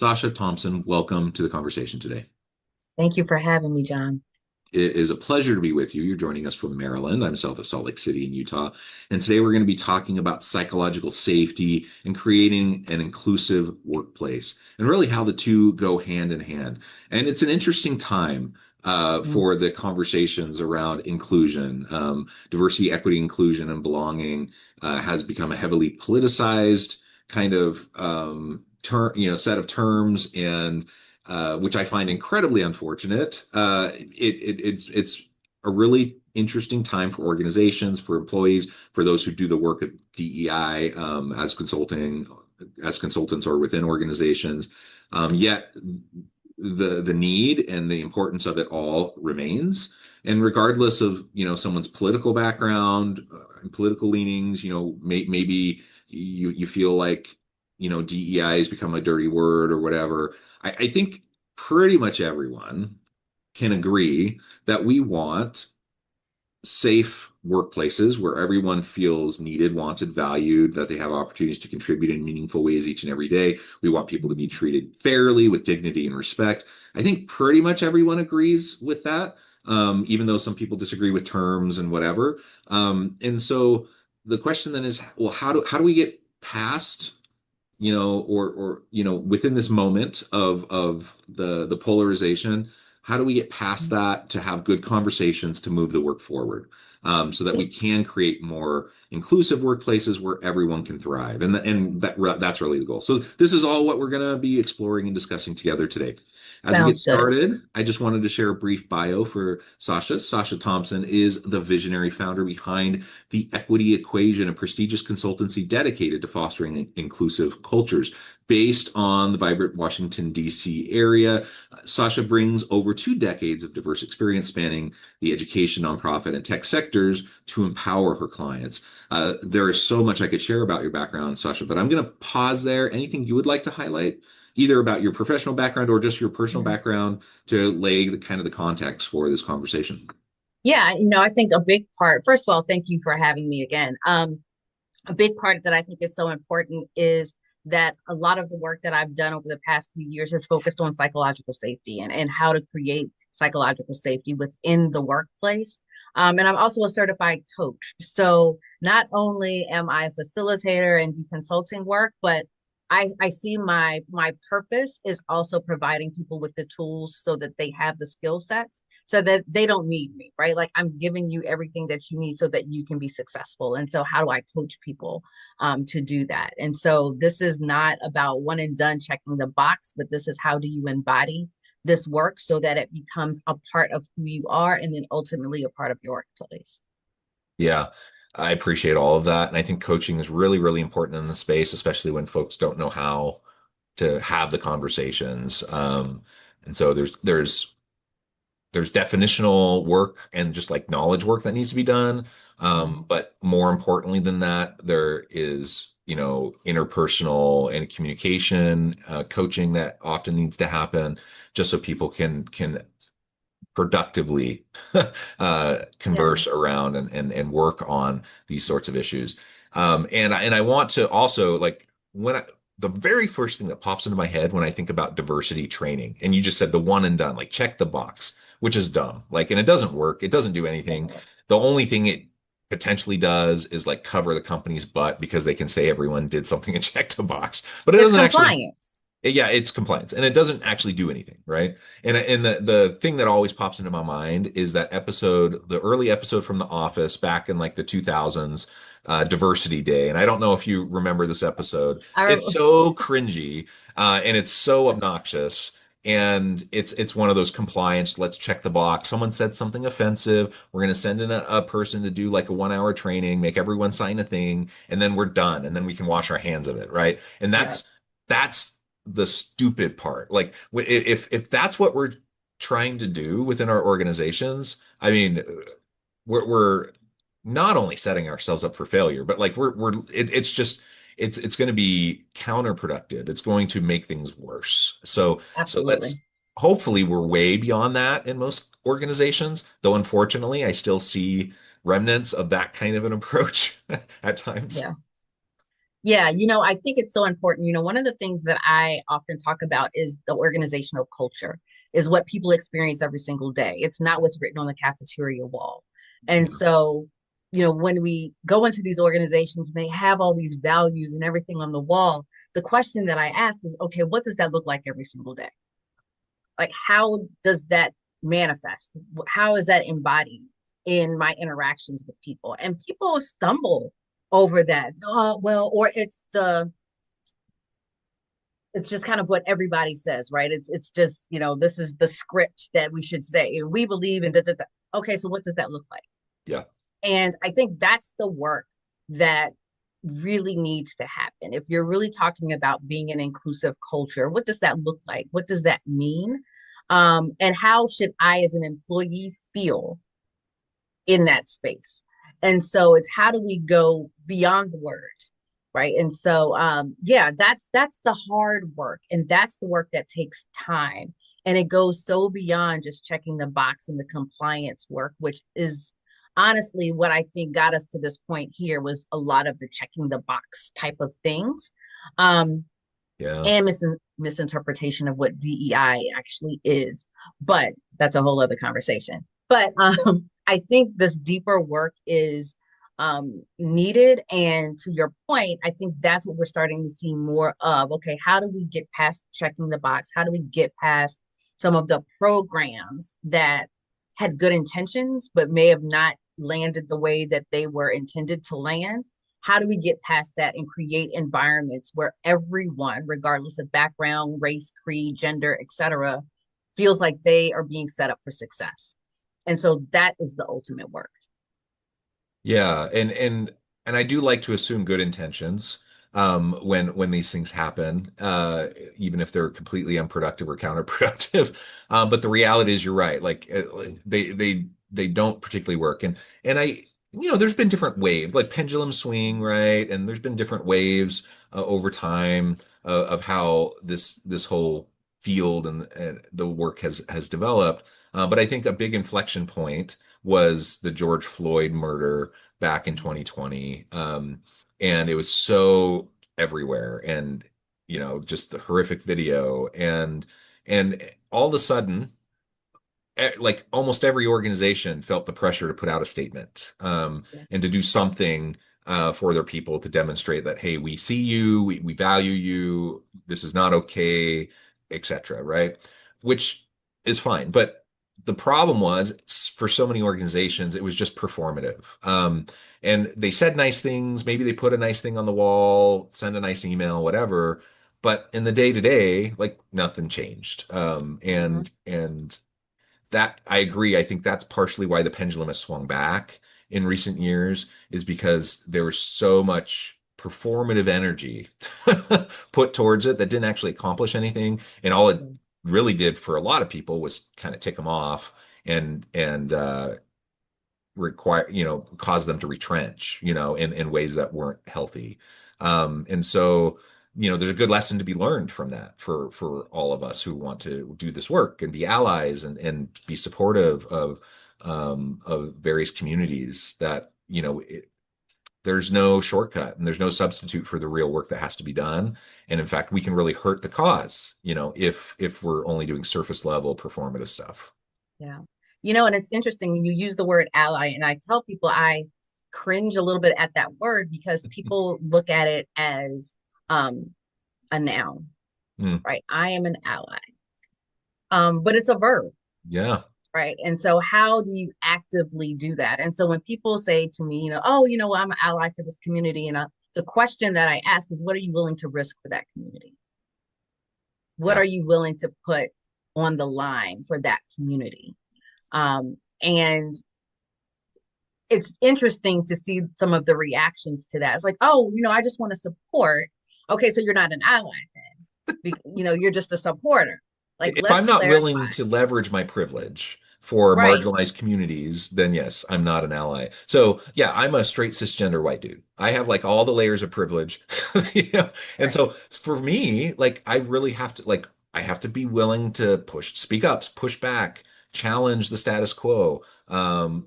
Sacha Thompson, welcome to the conversation today. Thank you for having me, John. It is a pleasure to be with you. You're joining us from Maryland. I'm south of Salt Lake City in Utah. And today we're going to be talking about psychological safety and creating an inclusive workplace and really how the two go hand in hand. And it's an interesting time Mm. for the conversations around inclusion. Diversity, equity, inclusion, and belonging has become a heavily politicized kind of set of terms and which I find incredibly unfortunate. It's a really interesting time for organizations, for employees, for those who do the work of DEI as consultants or within organizations. Yet the need and the importance of it all remains. And regardless of someone's political background, political leanings, maybe you feel like DEI has become a dirty word or whatever. I think pretty much everyone can agree that we want safe workplaces where everyone feels needed, wanted, valued, that they have opportunities to contribute in meaningful ways each and every day. We want people to be treated fairly with dignity and respect. I think pretty much everyone agrees with that, even though some people disagree with terms and whatever. And so the question then is, well, how do we get past within this moment of the polarization, how do we get past that to have good conversations to move the work forward, so that we can create more inclusive workplaces where everyone can thrive, and that's really the goal. So this is all what we're going to be exploring and discussing together today. As we get Sounds good. started, I just wanted to share a brief bio for Sasha. Sasha Thompson is the visionary founder behind the Equity Equation, a prestigious consultancy dedicated to fostering inclusive cultures. Based on the vibrant Washington, D.C. area, Sasha brings over 2 decades of diverse experience spanning the education, nonprofit, and tech sectors to empower her clients. There is so much I could share about your background, Sasha, but I'm going to pause there. Anything you would like to highlight, either about your professional background or just your personal Mhm. background, to lay the kind of the context for this conversation? Yeah, I think a big part, first of all, thank you for having me again. A big part that I think is so important is that a lot of the work that I've done over the past few years has focused on psychological safety and how to create psychological safety within the workplace. And I'm also a certified coach. So not only am I a facilitator and do consulting work, but I see my purpose is also providing people with the tools so that they have the skill sets so that they don't need me, right? Like I'm giving you everything that you need so that you can be successful. And so, how do I coach people to do that? And so, this is not about one and done checking the box, but this is how do you embody this work so that it becomes a part of who you are and then ultimately a part of your workplace. Yeah, I appreciate all of that. And I think coaching is really, really important in the space, especially when folks don't know how to have the conversations. And so there's definitional work and just like knowledge work that needs to be done. Mhm. But more importantly than that, there is, interpersonal and communication, coaching that often needs to happen just so people can productively Yeah. converse around and work on these sorts of issues. And I want to also like the very first thing that pops into my head when I think about diversity training, and you just said the one and done, like check the box, which is dumb. Like, and it doesn't work. It doesn't do anything. The only thing it potentially does is like cover the company's butt because they can say everyone did something and checked a box, but it It's doesn't actually. compliance. Yeah, it's compliance, and it doesn't actually do anything, right? And the thing that always pops into my mind is that episode, the early episode from The Office back in like the 2000s, Diversity Day. And I don't know if you remember this episode. I, It's so cringy, and it's so obnoxious. And it's one of those compliance, let's check the box. Someone said something offensive. We're going to send in a person to do like a 1 hour training, make everyone sign a thing, and then we're done. And then we can wash our hands of it, right? And yeah, that's the stupid part. Like if that's what we're trying to do within our organizations, I mean, we're not only setting ourselves up for failure, but like it's just it's going to be counterproductive. It's going to make things worse. So let's absolutely. hopefully we're way beyond that in most organizations, though unfortunately I still see remnants of that kind of an approach at times. Yeah. Yeah, I think it's so important. One of the things that I often talk about is the organizational culture, is what people experience every single day. It's not what's written on the cafeteria wall. And Yeah. so, when we go into these organizations and they have all these values and everything on the wall, the question that I ask is, okay, what does that look like every single day? Like, how does that manifest? How is that embodied in my interactions with people? And people stumble over that. Oh, well, or it's just kind of what everybody says, right? It's just, this is the script that we should say. And we believe in da, da, da. Okay, so what does that look like? Yeah. And I think that's the work that really needs to happen. If you're really talking about being an inclusive culture, what does that look like? What does that mean? And how should I, as an employee, feel in that space? And so it's how do we go beyond the word, right? And so yeah, that's the hard work, and that's the work that takes time. And it goes so beyond just checking the box and the compliance work, which is honestly what I think got us to this point here, was a lot of the checking the box type of things. Um, Yeah. and misinterpretation of what DEI actually is. But that's a whole other conversation. But I think this deeper work is needed. And to your point, I think that's what we're starting to see more of. Okay, how do we get past checking the box? How do we get past some of the programs that had good intentions, but may have not landed the way that they were intended to land? How do we get past that and create environments where everyone, regardless of background, race, creed, gender, etc., feels like they are being set up for success? And so that is the ultimate work. Yeah, and I do like to assume good intentions when these things happen, even if they're completely unproductive or counterproductive. But the reality is, you're right. Like they don't particularly work, and there's been different waves, like pendulum swing, right? And there's been different waves over time of how this whole field and the work has developed. But I think a big inflection point was the George Floyd murder back in 2020. And it was so everywhere, and just the horrific video, and all of a sudden, like almost every organization felt the pressure to put out a statement, Yeah. and to do something for their people to demonstrate that, hey, we see you, we value you, this is not okay, etc. Right? Which is fine. But the problem was, for so many organizations, it was just performative. And they said nice things, maybe they put a nice thing on the wall, send a nice email, whatever. But in the day to day, like nothing changed. Mm-hmm. And that, I agree. I think that's partially why the pendulum has swung back in recent years, is because there was so much performative energy put towards it that didn't actually accomplish anything. And all it really did for a lot of people was kind of tick them off and require, cause them to retrench, in ways that weren't healthy. And so, there's a good lesson to be learned from that for all of us who want to do this work and be allies and be supportive of various communities, that, there's no shortcut and there's no substitute for the real work that has to be done. And in fact, we can really hurt the cause, if we're only doing surface level performative stuff. Yeah. And it's interesting, you use the word ally, and I tell people I cringe a little bit at that word because people look at it as a noun, Mm, right? I am an ally. But it's a verb, yeah. right? And so how do you actively do that? And so when people say to me, oh, I'm an ally for this community, and the question that I ask is, what are you willing to risk for that community? What Yeah. are you willing to put on the line for that community? And it's interesting to see some of the reactions to that. It's like, oh, I just want to support. Okay, so you're not an ally then. You're just a supporter. Like, If let's I'm not willing clarify. to leverage my privilege for Right. marginalized communities, then yes, I'm not an ally. So yeah, I'm a straight cisgender white dude. I have like all the layers of privilege, you know? And Right. so for me, like I really have to, like, I have to be willing to speak up, push back, challenge the status quo,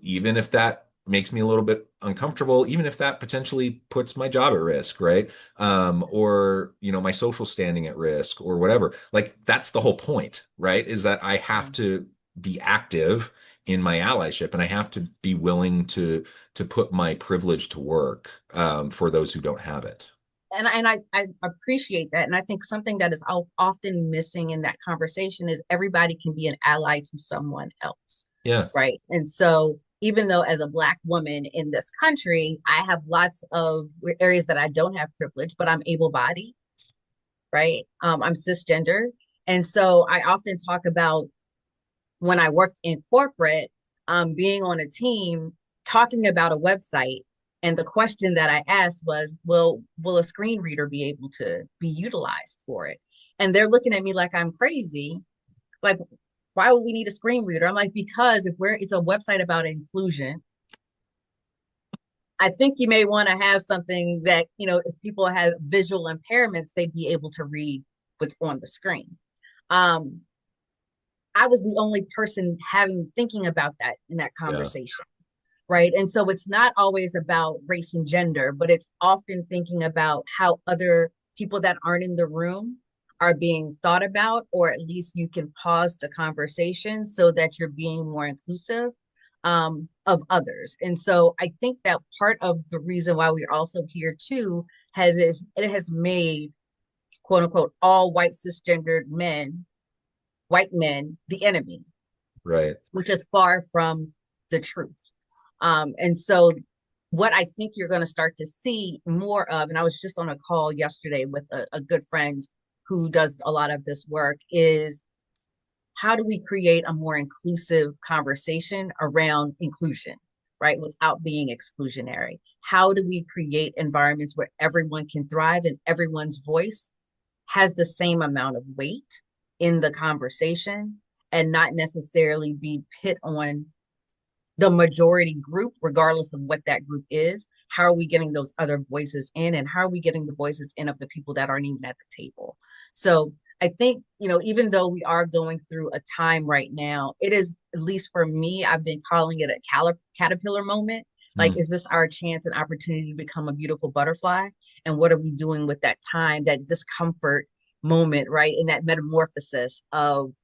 even if that makes me a little bit uncomfortable, even if that potentially puts my job at risk, right? Or, my social standing at risk or whatever. Like that's the whole point, right? Is that I Yeah. have to be active in my allyship and I have to be willing to put my privilege to work for those who don't have it. And I appreciate that. And I think something that is often missing in that conversation is everybody can be an ally to someone else, Yeah. right? And so even though as a Black woman in this country, I have lots of areas that I don't have privilege, but I'm able-bodied, right? I'm cisgender. And so I often talk about when I worked in corporate, being on a team, talking about a website. And the question that I asked was, will a screen reader be able to be utilized for it? And they're looking at me like I'm crazy. Like, why would we need a screen reader? I'm like, because if it's a website about inclusion, I think you may want to have something that, if people have visual impairments, they'd be able to read what's on the screen. Um, I was the only person thinking about that in that Yeah. conversation, right? And so it's not always about race and gender, but it's often thinking about how other people that aren't in the room are being thought about, or at least you can pause the conversation so that you're being more inclusive of others. And so I think that part of the reason why we're also here too it has made quote unquote all white cisgendered men, white men, the enemy, Right. which is far from the truth. And so, what I think you're going to start to see more of, and I was just on a call yesterday with a good friend who does a lot of this work, is how do we create a more inclusive conversation around inclusion, right? Without being exclusionary. How do we create environments where everyone can thrive and everyone's voice has the same amount of weight in the conversation and not necessarily be pit on the majority group, regardless of what that group is? How are we getting those other voices in? And how are we getting the voices in of the people that aren't even at the table? So I think, even though we are going through a time right now, it is, at least for me, I've been calling it a caterpillar moment. Like, Mm. is this our chance and opportunity to become a beautiful butterfly? And what are we doing with that time, that discomfort moment, right? In that metamorphosis of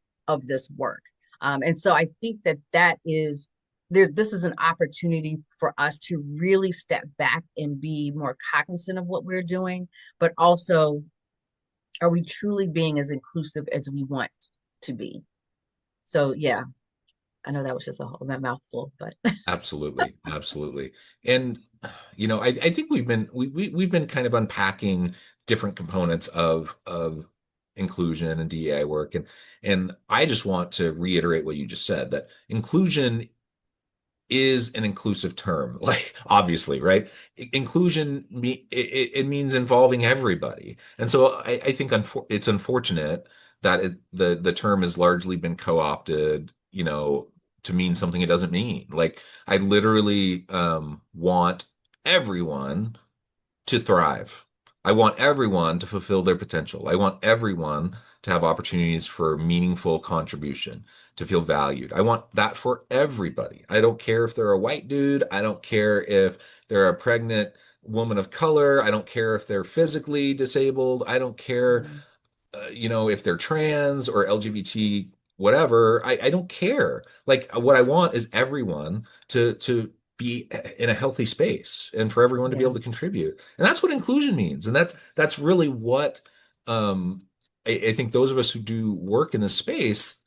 this work. And so I think that is this is an opportunity for us to really step back and be more cognizant of what we're doing, but also, are we truly being as inclusive as we want to be? So yeah, I know that was just a mouthful, but Absolutely, absolutely. And I think we've been kind of unpacking different components of inclusion and DEI work, and I just want to reiterate what you just said, that inclusion is an inclusive term, like obviously, right? Inclusion it means involving everybody, and so I think it's unfortunate that the term has largely been co-opted, to mean something it doesn't mean. Like I literally want everyone to thrive. I want everyone to fulfill their potential. I want everyone to have opportunities for meaningful contribution, to feel valued. I want that for everybody. I don't care if they're a white dude. I don't care if they're a pregnant woman of color. I don't care if they're physically disabled. I don't care mm, if they're trans or LGBT, whatever. I don't care. Like what I want is everyone to be in a healthy space and for everyone to be yeah, able to contribute. And that's what inclusion means. And that's really what I think those of us who do work in this space,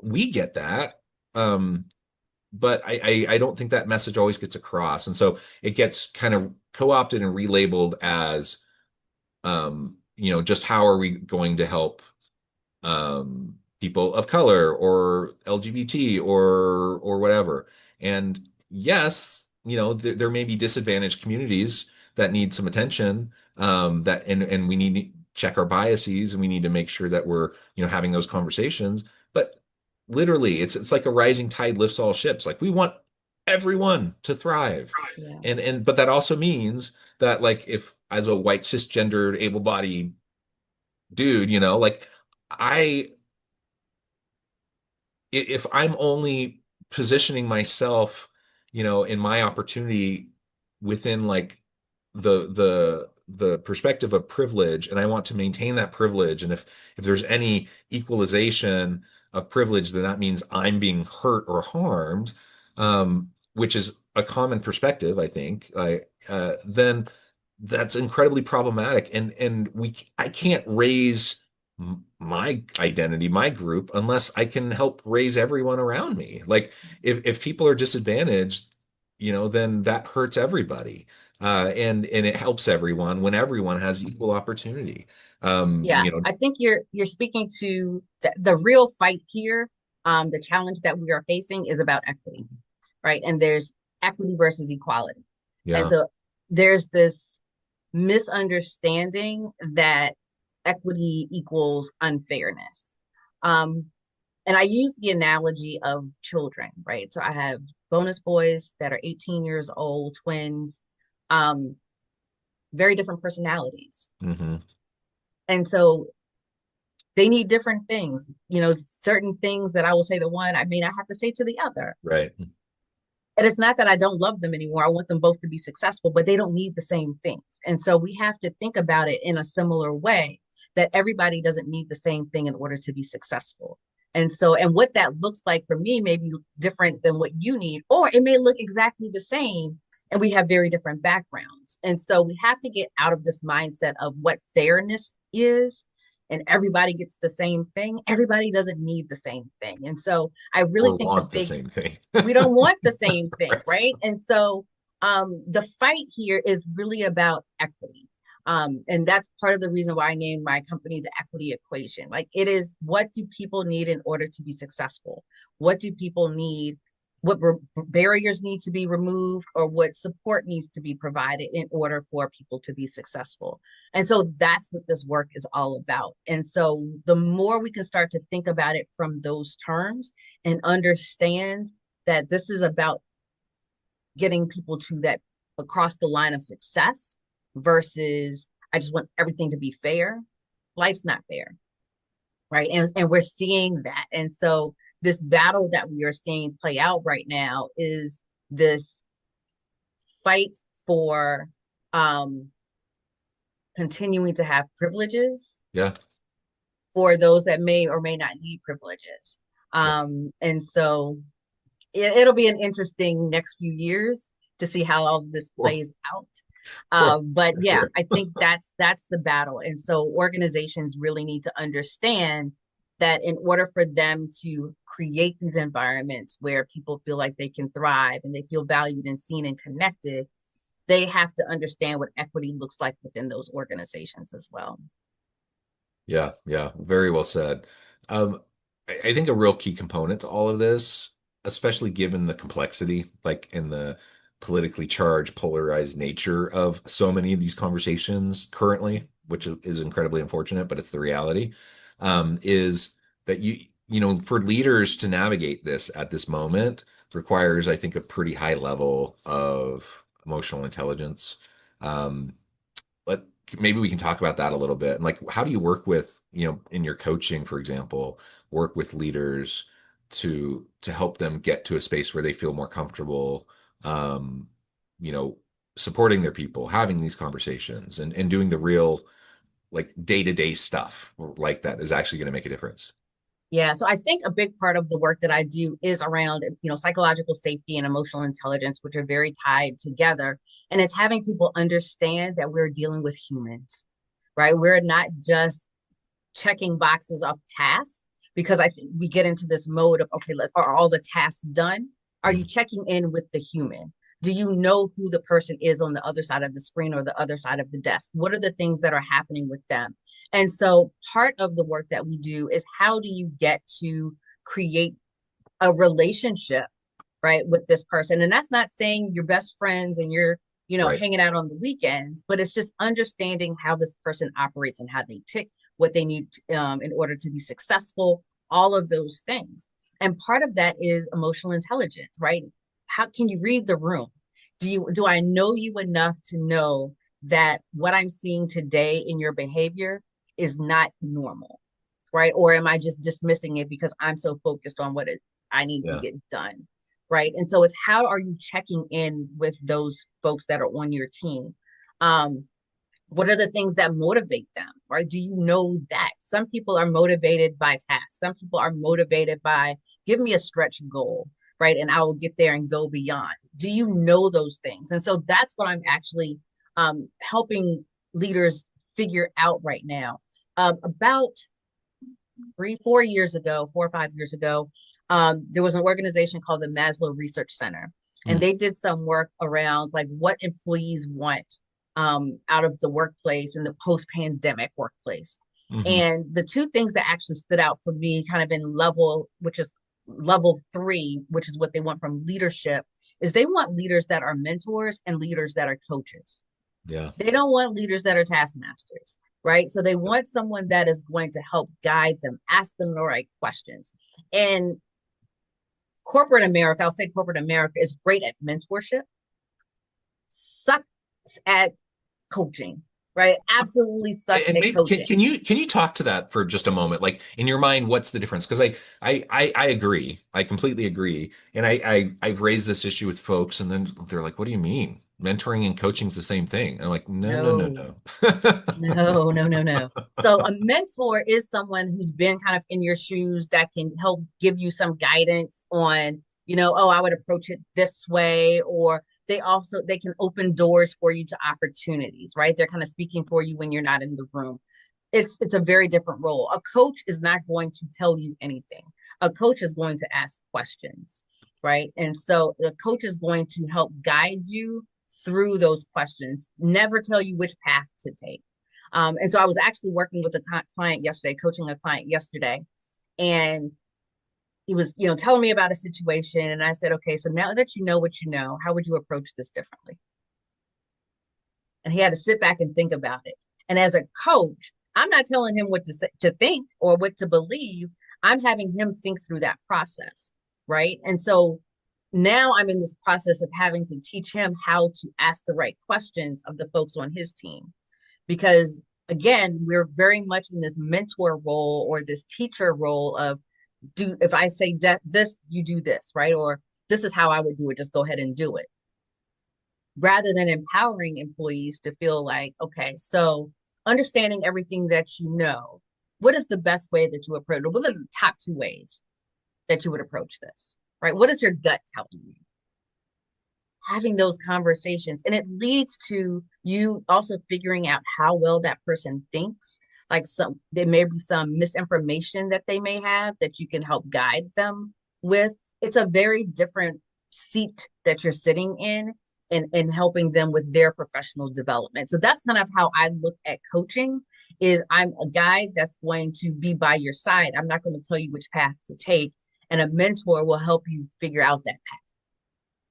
we get that. But I don't think that message always gets across. And so it gets kind of co-opted and relabeled as just how are we going to help people of color or LGBT or whatever. And yes, there may be disadvantaged communities that need some attention, and we need to check our biases and we need to make sure that we're having those conversations. But literally, it's like a rising tide lifts all ships. Like we want everyone to thrive. yeah, But that also means that like if as a white cisgendered able-bodied dude, like I if I'm only positioning myself, in my opportunity within like the perspective of privilege, and I want to maintain that privilege. And if there's any equalization of privilege, then that means I'm being hurt or harmed, which is a common perspective, I think. Then that's incredibly problematic, and I can't raise my identity, my group, unless I can help raise everyone around me. Like if people are disadvantaged, then that hurts everybody. And it helps everyone when everyone has equal opportunity. Yeah, I think you're speaking to the real fight here. The challenge that we are facing is about equity, right? And there's equity versus equality. And Yeah. so there's this misunderstanding that equity equals unfairness. Um, and I use the analogy of children, right? So I have bonus boys that are 18 years old, twins, um, very different personalities. Hmm. And so they need different things, certain things that I will say to one, I may not have to say to the other. Right. And it's not that I don't love them anymore. I want them both to be successful, but they don't need the same things. And so we have to think about it in a similar way, that everybody doesn't need the same thing in order to be successful. And so, and what that looks like for me may be different than what you need, or it may look exactly the same. And we have very different backgrounds. And so we have to get out of this mindset of what fairness is, and everybody gets the same thing. Everybody doesn't need the same thing. And so I really Or think the want the big same thing. we don't want the same thing, Right. right? And so the fight here is really about equity. And that's part of the reason why I named my company the Equity Equation. Like, it is, what do people need in order to be successful? What do people need? What barriers need to be removed, or what support needs to be provided in order for people to be successful? And so that's what this work is all about. And so the more we can start to think about it from those terms and understand that this is about getting people to that, across the line of success, versus I just want everything to be fair. Life's not fair, right? And we're seeing that. And so this battle that we are seeing play out right now is this fight for um, continuing to have privileges Yeah. for those that may or may not need privileges. Yeah. And so it'll be an interesting next few years to see how all of this For, plays out. for, But for yeah, sure. I think that's the battle. And so organizations really need to understand that in order for them to create these environments where people feel like they can thrive and they feel valued and seen and connected, they have to understand what equity looks like within those organizations as well. Yeah, yeah, very well said. I think a real key component to all of this, especially given the complexity, like in the politically charged, polarized nature of so many of these conversations currently, which is incredibly unfortunate, but it's the reality, is that for leaders to navigate this at this moment requires, I think, a pretty high level of emotional intelligence. Um, let Maybe we can talk about that a little bit. And like, how do you work with, in your coaching, for example, work with leaders to help them get to a space where they feel more comfortable, um, you know, supporting their people, having these conversations, and doing the real like day-to-day stuff like that is actually going to make a difference. Yeah, so I think a big part of the work that I do is around, psychological safety and emotional intelligence, which are very tied together. And it's having people understand that we're dealing with humans, right? We're not just checking boxes off tasks, because I think we get into this mode of, okay, are all the tasks done? Are you Mhm. checking in with the human? Do you know who the person is on the other side of the screen or the other side of the desk? What are the things that are happening with them? And so part of the work that we do is, how do you get to create a relationship, right, with this person? And that's not saying you're best friends and you're, Right. hanging out on the weekends, but it's just understanding how this person operates and how they tick, what they need in order to be successful, all of those things. And part of that is emotional intelligence, right? How can you read the room? Do I know you enough to know that what I'm seeing today in your behavior is not normal, right? Or am I just dismissing it because I'm so focused on what I need to Yeah. get done? right? And so it's how are you checking in with those folks that are on your team? Um, what are the things that motivate them, right? Do you know that some people are motivated by tasks? Some people are motivated by give me a stretch goal, right? And I will get there and go beyond. Do you know those things? And so that's what I'm actually helping leaders figure out right now. About 4 years ago, 4 or 5 years ago, there was an organization called the Maslow Research Center, and Mm, they did some work around like what employees want out of the workplace in the post-pandemic workplace. hmm. And the two things that actually stood out for me, kind of in level, which is level three, which is what they want from leadership, is they want leaders that are mentors and leaders that are coaches. Yeah. They don't want leaders that are taskmasters, right? So they want someone that is going to help guide them, ask them the right questions. And corporate America, I'll say corporate America is great at mentorship, sucks at coaching, right? Absolutely sucks And at maybe can, coaching. can you talk to that for just a moment? Like in your mind, what's the difference? Because I agree. I completely agree. And I've raised this issue with folks, and then they're like, "What do you mean? Mentoring and coaching is the same thing." And I'm like, "No, no, no, No, no." no, no, no, no. So a mentor is someone who's been kind of in your shoes that can help give you some guidance on, oh, I would approach it this way, or they can open doors for you to opportunities, right? They're kind of speaking for you when you're not in the room. It's a very different role. A coach is not going to tell you anything. A coach is going to ask questions, right? And so the coach is going to help guide you through those questions, never tell you which path to take. And so I was actually working with a client yesterday, coaching a client yesterday, and he was, telling me about a situation. And I said, okay, so now that you know what you know, how would you approach this differently? And he had to sit back and think about it. And as a coach, I'm not telling him what to say, to think or what to believe. I'm having him think through that process, right? And so now I'm in this process of having to teach him how to ask the right questions of the folks on his team, because again, we're very much in this mentor role or this teacher role of do if I say that this, you do this, right? Or this is how I would do it, just go ahead and do it, rather than empowering employees to feel like, okay, so understanding everything that you know, what is the best way that you approach it? What are the top two ways that you would approach this, right? What is your gut telling you? Having those conversations, and it leads to you also figuring out how well that person thinks. Like there may be some misinformation that they may have that you can help guide them with. It's a very different seat that you're sitting in, and helping them with their professional development. So that's kind of how I look at coaching. Is I'm a guide that's going to be by your side. I'm not going to tell you which path to take, and a mentor will help you figure out that path.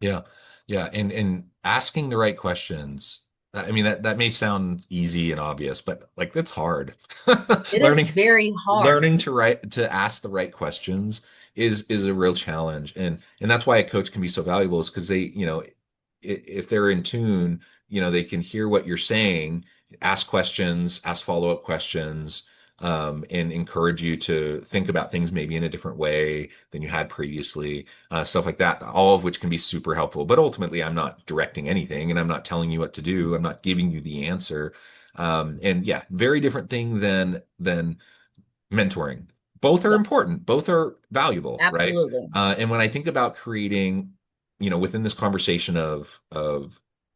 Yeah. Yeah. And asking the right questions. I mean, that may sound easy and obvious, but like that's hard. It is Learning very hard. learning to ask the right questions is a real challenge. And that's why a coach can be so valuable is because they, if they're in tune, they can hear what you're saying, ask questions, ask follow-up questions, and encourage you to think about things maybe in a different way than you had previously, stuff like that, all of which can be super helpful. But ultimately, I'm not directing anything and I'm not telling you what to do. I'm not giving you the answer. And yeah, very different thing than mentoring. Both are Yes, important, both are valuable, right? absolutely. And when I think about creating, within this conversation of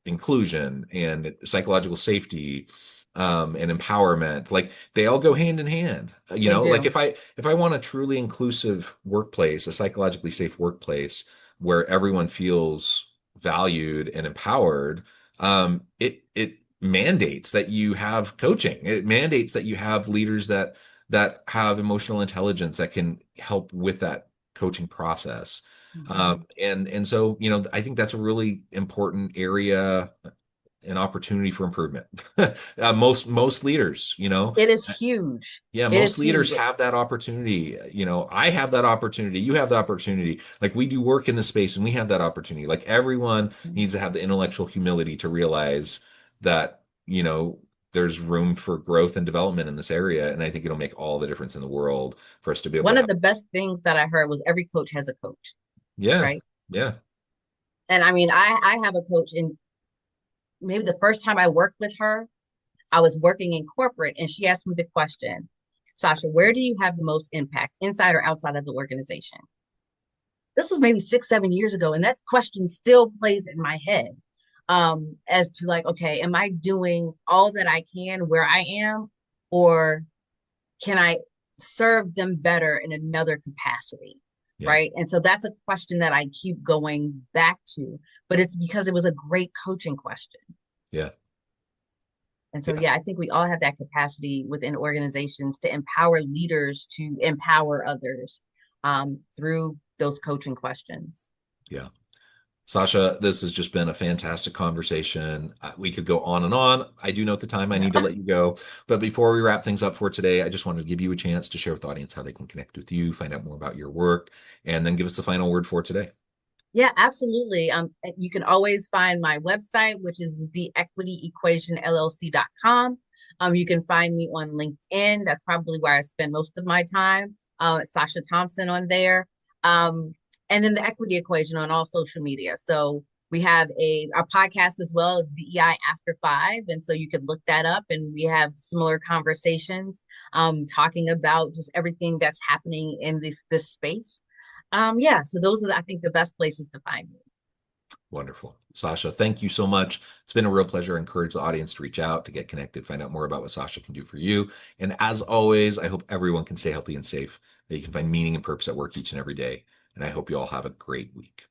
inclusion and psychological safety, and empowerment, like they all go hand in hand. They Like do. if I want a truly inclusive workplace, a psychologically safe workplace where everyone feels valued and empowered, it mandates that you have coaching. It mandates that you have leaders that have emotional intelligence that can help with that coaching process. Mhm. And so, I think that's a really important area, an opportunity for improvement. Most leaders, It is huge. yeah, It most is huge. leaders have that opportunity. I have that opportunity. You have the opportunity. Like we do work in the space and we have that opportunity. Like everyone needs to have the intellectual humility to realize that, there's room for growth and development in this area. And I think it'll make all the difference in the world for us to be able One to of have. the best things that I heard was every coach has a coach, Yeah. right? Yeah. And I mean, I have a coach, and maybe the first time I worked with her, I was working in corporate, and she asked me the question, Sacha, where do you have the most impact, inside or outside of the organization? This was maybe 6, 7 years ago, and that question still plays in my head, as to like, okay, am I doing all that I can where I am, or can I serve them better in another capacity? Yeah. Right. And so that's a question that I keep going back to, but it's because it was a great coaching question. Yeah. And so, Yeah. yeah, I think we all have that capacity within organizations to empower leaders to empower others, through those coaching questions. Yeah. Sacha, this has just been a fantastic conversation. We could go on and on. I do note the time. I Yeah. need to let you go. But before we wrap things up for today, I just wanted to give you a chance to share with the audience how they can connect with you, find out more about your work, and then give us the final word for today. Yeah, absolutely. You can always find my website, which is theequityequationllc.com. You can find me on LinkedIn. That's probably where I spend most of my time. Sacha Thompson on there. Um, and then the equity equation on all social media. So we have our podcast as well as DEI After Five. And so you could look that up, and we have similar conversations, talking about just everything that's happening in this space. Yeah, so those are, I think, the best places to find me. Wonderful. Sacha, thank you so much. It's been a real pleasure. I encourage the audience to reach out, to get connected, find out more about what Sacha can do for you. And as always, I hope everyone can stay healthy and safe, that you can find meaning and purpose at work each and every day. And I hope you all have a great week.